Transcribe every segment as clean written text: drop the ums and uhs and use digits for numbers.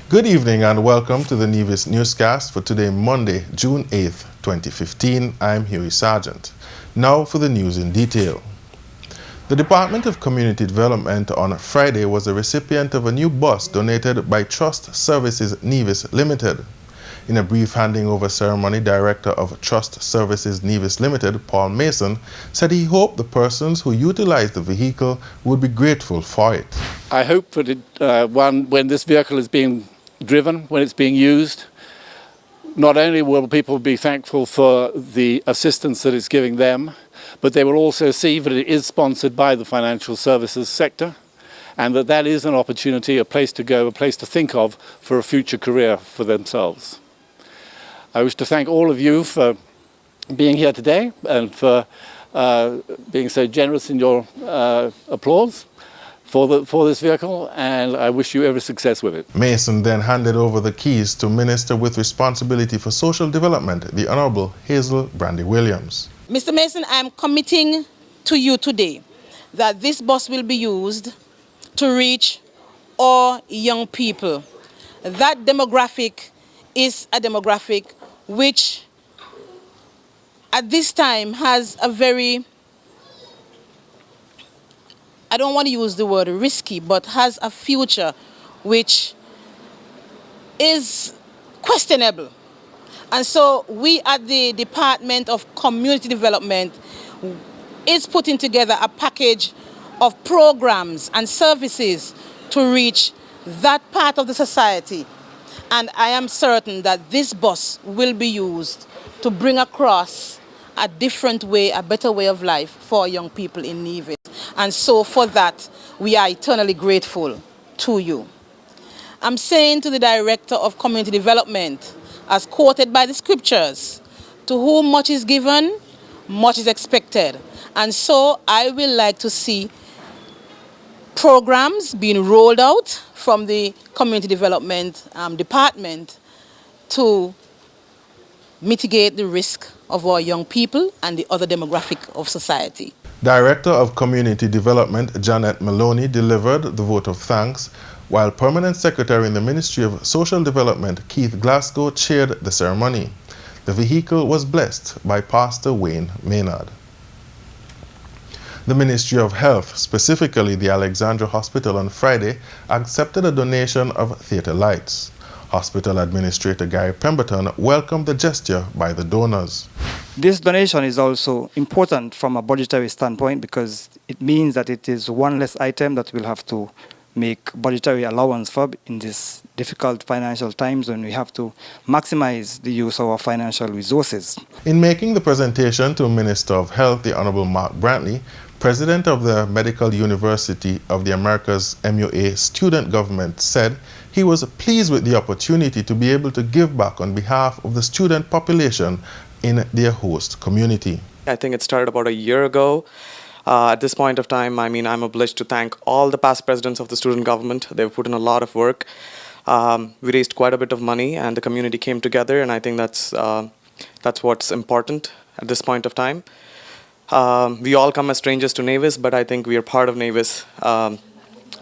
Good evening and welcome to the Nevis Newscast for today, Monday, June 8th, 2015. I'm Huey Sargent. Now for the news in detail. The Department of Community Development on Friday was the recipient of a new bus donated by Trust Services Nevis Limited. In a brief handing over ceremony, Director of Trust Services Nevis Limited, Paul Mason, said he hoped the persons who utilized the vehicle would be grateful for it. I hope that when this vehicle is being driven, when it's being used, not only will people be thankful for the assistance that it's giving them, but they will also see that it is sponsored by the financial services sector, and that is an opportunity, a place to go, a place to think of for a future career for themselves. I wish to thank all of you for being here today and for being so generous in your applause for this vehicle, and I wish you every success with it. Mason then handed over the keys to Minister with Responsibility for Social Development, the Honourable Hazel Brandy Williams. Mr. Mason, I am committing to you today that this bus will be used to reach all young people. That demographic is a demographic which at this time has a very, I don't want to use the word risky, but has a future which is questionable. And so we at the Department of Community Development is putting together a package of programs and services to reach that part of the society. And I am certain that this bus will be used to bring across a different way, a better way of life for young people in Nevis. And so for that, we are eternally grateful to you. I'm saying to the Director of Community Development, as quoted by the scriptures, to whom much is given, much is expected. And so I will like to see programs being rolled out from the Community Development Department to mitigate the risk of our young people and the other demographic of society. Director of Community Development Janet Maloney delivered the vote of thanks, while Permanent Secretary in the Ministry of Social Development Keith Glasgow chaired the ceremony. The vehicle was blessed by Pastor Wayne Maynard. The Ministry of Health, specifically the Alexandra Hospital on Friday, accepted a donation of theatre lights. Hospital Administrator Gary Pemberton welcomed the gesture by the donors. This donation is also important from a budgetary standpoint because it means that it is one less item that we'll have to make budgetary allowance for in these difficult financial times when we have to maximize the use of our financial resources. In making the presentation to Minister of Health, the Honourable Mark Brantley, President of the Medical University of the Americas MUA Student Government, said he was pleased with the opportunity to be able to give back on behalf of the student population in their host community. I think it started about a year ago. At this point of time, I'm obliged to thank all the past presidents of the student government. They've put in a lot of work. We raised quite a bit of money and the community came together, and I think that's what's important at this point of time. We all come as strangers to Nevis, but I think we are part of Nevis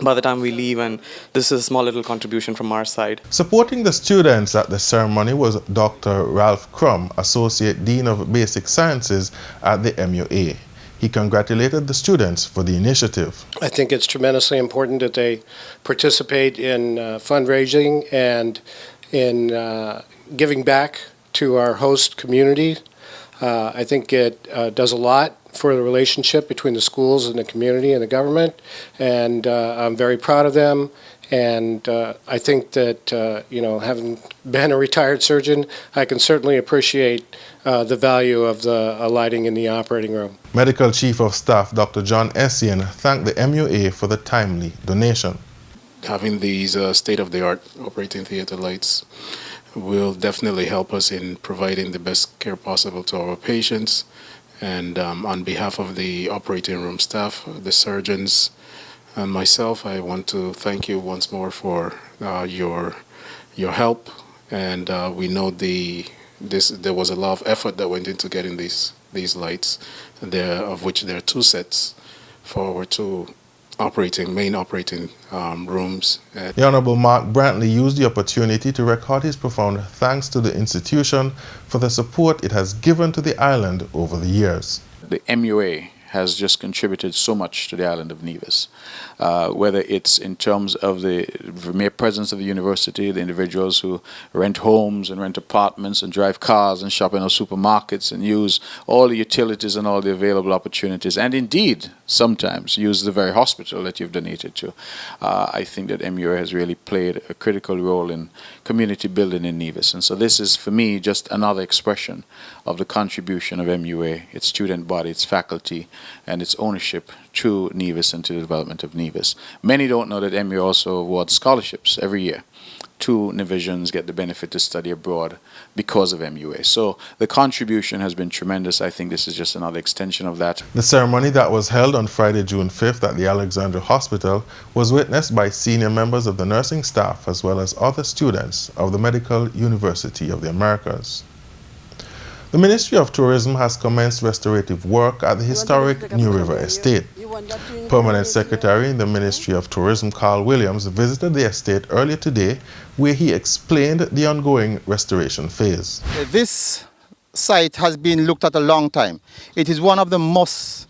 by the time we leave, and this is a small little contribution from our side. Supporting the students at the ceremony was Dr. Ralph Crum, Associate Dean of Basic Sciences at the MUA. He congratulated the students for the initiative. I think it's tremendously important that they participate in fundraising and in giving back to our host community. I think it does a lot for the relationship between the schools and the community and the government, and I'm very proud of them. And I think that, having been a retired surgeon, I can certainly appreciate the value of the lighting in the operating room. Medical Chief of Staff Dr. John Essien thanked the MUA for the timely donation. Having these state-of-the-art operating theater lights will definitely help us in providing the best care possible to our patients. And on behalf of the operating room staff, the surgeons, and myself, I want to thank you once more for your help. And we know there was a lot of effort that went into getting these lights, of which there are two sets for our two main operating rooms. The Honourable Mark Brantley used the opportunity to record his profound thanks to the institution for the support it has given to the island over the years. The MUA has just contributed so much to the island of Nevis, whether it's in terms of the mere presence of the university, the individuals who rent homes and rent apartments and drive cars and shop in our supermarkets and use all the utilities and all the available opportunities, and indeed sometimes use the very hospital that you've donated to. I think that MUA has really played a critical role in community building in Nevis, and so this is for me just another expression of the contribution of MUA, its student body, its faculty, and its ownership to Nevis and to the development of Nevis. Many don't know that MUA also awards scholarships every year. 2 Nevisians get the benefit to study abroad because of MUA. So the contribution has been tremendous. I think this is just another extension of that. The ceremony that was held on Friday, June 5th at the Alexandra Hospital was witnessed by senior members of the nursing staff as well as other students of the Medical University of the Americas. The Ministry of Tourism has commenced restorative work at the historic New River Estate. Permanent Secretary in the Ministry of Tourism, Carl Williams, visited the estate earlier today, where he explained the ongoing restoration phase. This site has been looked at a long time. It is one of the most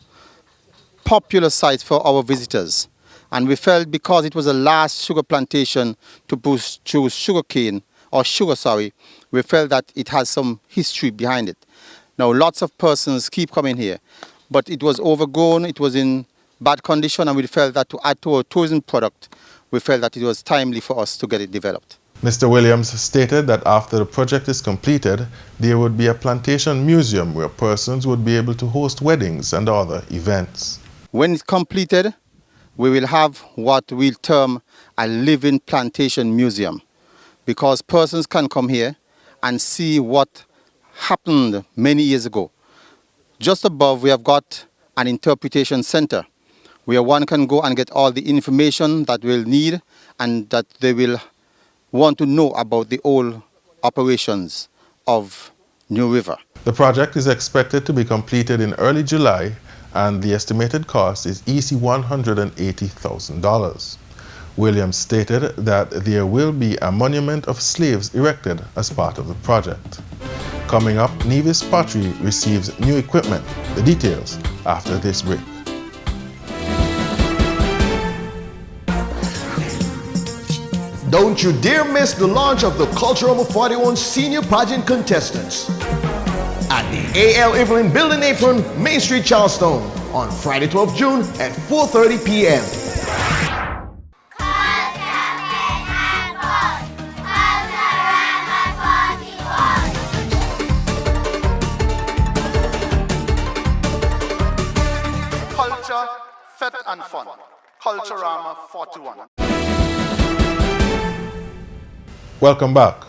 popular sites for our visitors. And we felt because it was the last sugar plantation to choose sugarcane, we felt that it has some history behind it. Now, lots of persons keep coming here, but it was overgrown, it was in bad condition, and we felt that to add to our tourism product, we felt that it was timely for us to get it developed. Mr. Williams stated that after the project is completed, there would be a plantation museum where persons would be able to host weddings and other events. When it's completed, we will have what we'll term a living plantation museum, because persons can come here and see what happened many years ago. Just above, we have got an interpretation center where one can go and get all the information that we'll need and that they will want to know about the old operations of New River. The project is expected to be completed in early July, and the estimated cost is $180,000. Williams stated that there will be a monument of slaves erected as part of the project. Coming up, Nevis Pottery receives new equipment. The details after this break. Don't you dare miss the launch of the Cultural 41 Senior Pageant Contestants at the A.L. Evelyn Building Apron, Main Street, Charleston on Friday, 12th June at 4:30 p.m. Culture, Fete and Fun. Culturama 41. Welcome back.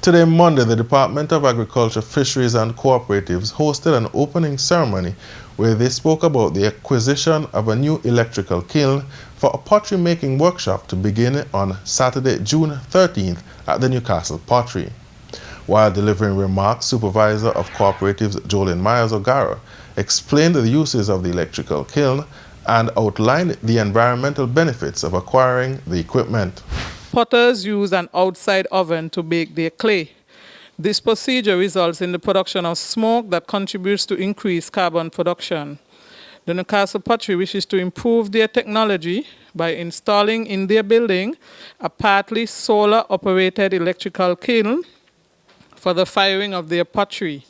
Today, Monday, the Department of Agriculture, Fisheries and Cooperatives hosted an opening ceremony where they spoke about the acquisition of a new electrical kiln for a pottery making workshop to begin on Saturday, June 13th at the Newcastle Pottery. While delivering remarks, Supervisor of Cooperatives Jolyn Myers-O'Gara explained the uses of the electrical kiln and outlined the environmental benefits of acquiring the equipment. Potters use an outside oven to bake their clay. This procedure results in the production of smoke that contributes to increased carbon production. The Newcastle Pottery wishes to improve their technology by installing in their building a partly solar-operated electrical kiln for the firing of their pottery.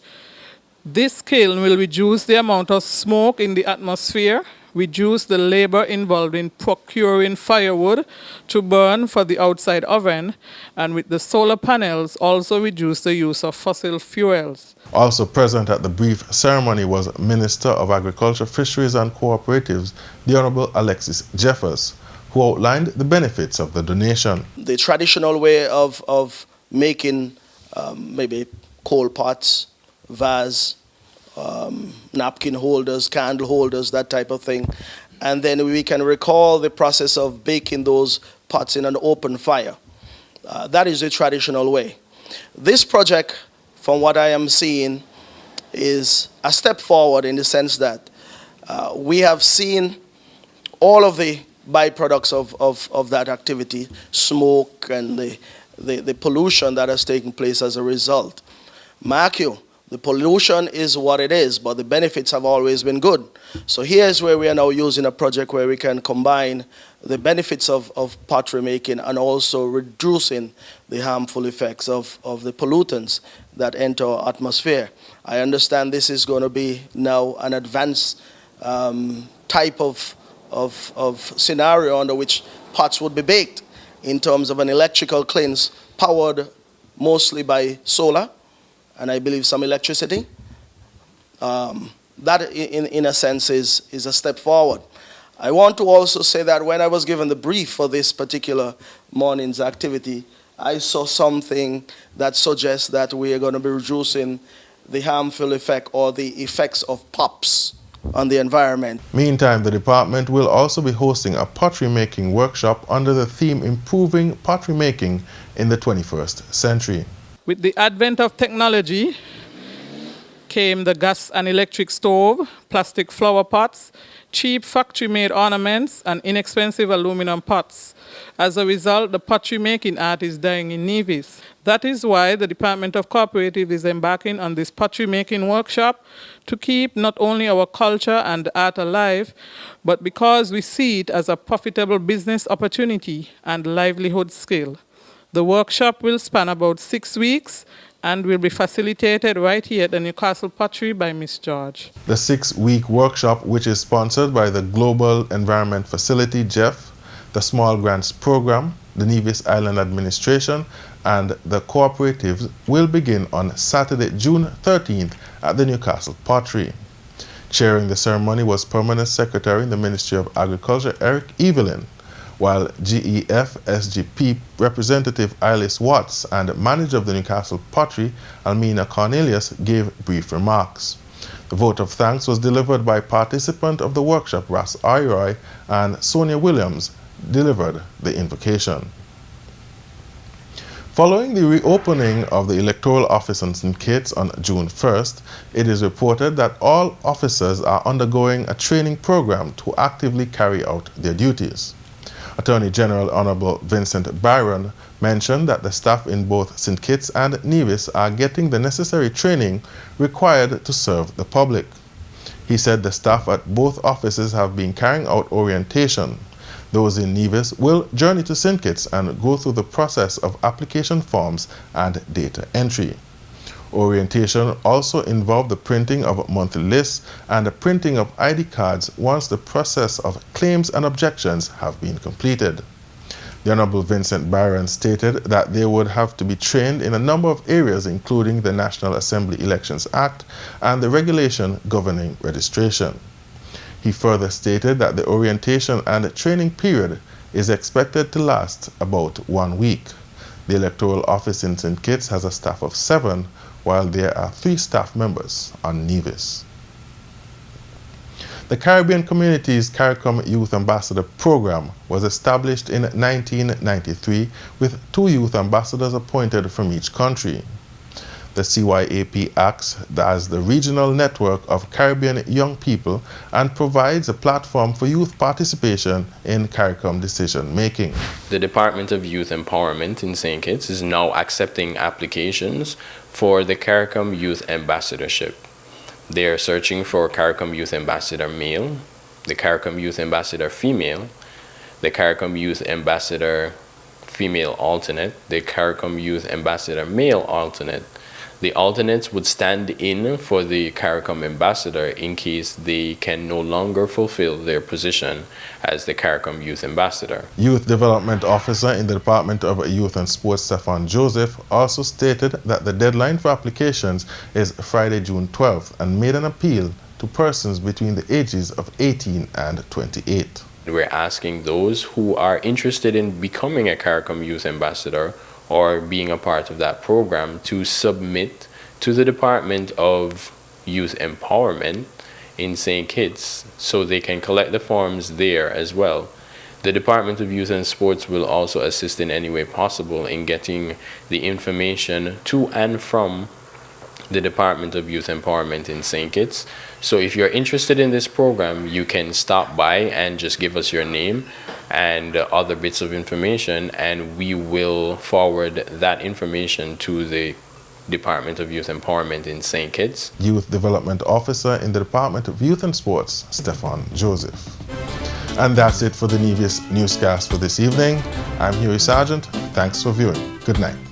This kiln will reduce the amount of smoke in the atmosphere, reduce the labor involved in procuring firewood to burn for the outside oven, and with the solar panels also reduce the use of fossil fuels. Also present at the brief ceremony was Minister of Agriculture, Fisheries and Cooperatives, the Honourable Alexis Jeffers, who outlined the benefits of the donation. The traditional way of making maybe coal pots, vase, napkin holders, candle holders, that type of thing. And then we can recall the process of baking those pots in an open fire. That is the traditional way. This project, from what I am seeing, is a step forward in the sense that we have seen all of the byproducts of that activity, smoke and the pollution that has taken place as a result. Mark you, the pollution is what it is, but the benefits have always been good. So here's where we are now using a project where we can combine the benefits of pottery making and also reducing the harmful effects of the pollutants that enter our atmosphere. I understand this is going to be now an advanced type of scenario under which pots would be baked in terms of an electrical cleanse powered mostly by solar and I believe some electricity. That in a sense is a step forward. I want to also say that when I was given the brief for this particular morning's activity, I saw something that suggests that we are going to be reducing the harmful effect or the effects of pops on the environment. Meantime, the department will also be hosting a pottery making workshop under the theme Improving Pottery Making in the 21st Century. With the advent of technology came the gas and electric stove, plastic flower pots, cheap factory-made ornaments, and inexpensive aluminum pots. As a result, the pottery making art is dying in Nevis. That is why the Department of Cooperatives is embarking on this pottery making workshop to keep not only our culture and art alive, but because we see it as a profitable business opportunity and livelihood skill. The workshop will span about 6 weeks and will be facilitated right here at the Newcastle Pottery by Miss George. The 6-week workshop, which is sponsored by the Global Environment Facility, GEF, the Small Grants Program, the Nevis Island Administration, and the Cooperatives, will begin on Saturday, June 13th at the Newcastle Pottery. Chairing the ceremony was Permanent Secretary in the Ministry of Agriculture, Eric Evelyn, while GEF SGP Representative Eilis Watts and Manager of the Newcastle Pottery, Almina Cornelius, gave brief remarks. The vote of thanks was delivered by participant of the workshop, Ras Ayoy, and Sonia Williams delivered the invocation. Following the reopening of the electoral office in St. Kitts on June 1st, it is reported that all officers are undergoing a training program to actively carry out their duties. Attorney General Honorable Vincent Byron mentioned that the staff in both St. Kitts and Nevis are getting the necessary training required to serve the public. He said the staff at both offices have been carrying out orientation. Those in Nevis will journey to St. Kitts and go through the process of application forms and data entry. Orientation also involved the printing of monthly lists and the printing of ID cards once the process of claims and objections have been completed. The Honorable Vincent Byron stated that they would have to be trained in a number of areas, including the National Assembly Elections Act and the regulation governing registration. He further stated that the orientation and training period is expected to last about 1 week. The electoral office in St. Kitts has a staff of 7, while there are 3 staff members on Nevis. The Caribbean Community's CARICOM Youth Ambassador Program was established in 1993 with 2 youth ambassadors appointed from each country. The CYAP acts as the regional network of Caribbean young people and provides a platform for youth participation in CARICOM decision-making. The Department of Youth Empowerment in St. Kitts is now accepting applications for the CARICOM Youth Ambassadorship. They are searching for CARICOM Youth Ambassador Male, the CARICOM Youth Ambassador Female, the CARICOM Youth Ambassador Female Alternate, the CARICOM Youth Ambassador Male Alternate. The alternates would stand in for the CARICOM ambassador in case they can no longer fulfill their position as the CARICOM Youth Ambassador. Youth Development Officer in the Department of Youth and Sports, Stephan Joseph, also stated that the deadline for applications is Friday, June 12th, and made an appeal to persons between the ages of 18 and 28. We're asking those who are interested in becoming a CARICOM Youth Ambassador or being a part of that program to submit to the Department of Youth Empowerment in St. Kitts so they can collect the forms there as well. The Department of Youth and Sports will also assist in any way possible in getting the information to and from the Department of Youth Empowerment in St. Kitts. So if you're interested in this program, you can stop by and just give us your name and other bits of information, and we will forward that information to the Department of Youth Empowerment in St. Kitts. Youth Development Officer in the Department of Youth and Sports, Stephan Joseph. And that's it for the Nevis Newscast for this evening. I'm Huey Sargent. Thanks for viewing. Good night.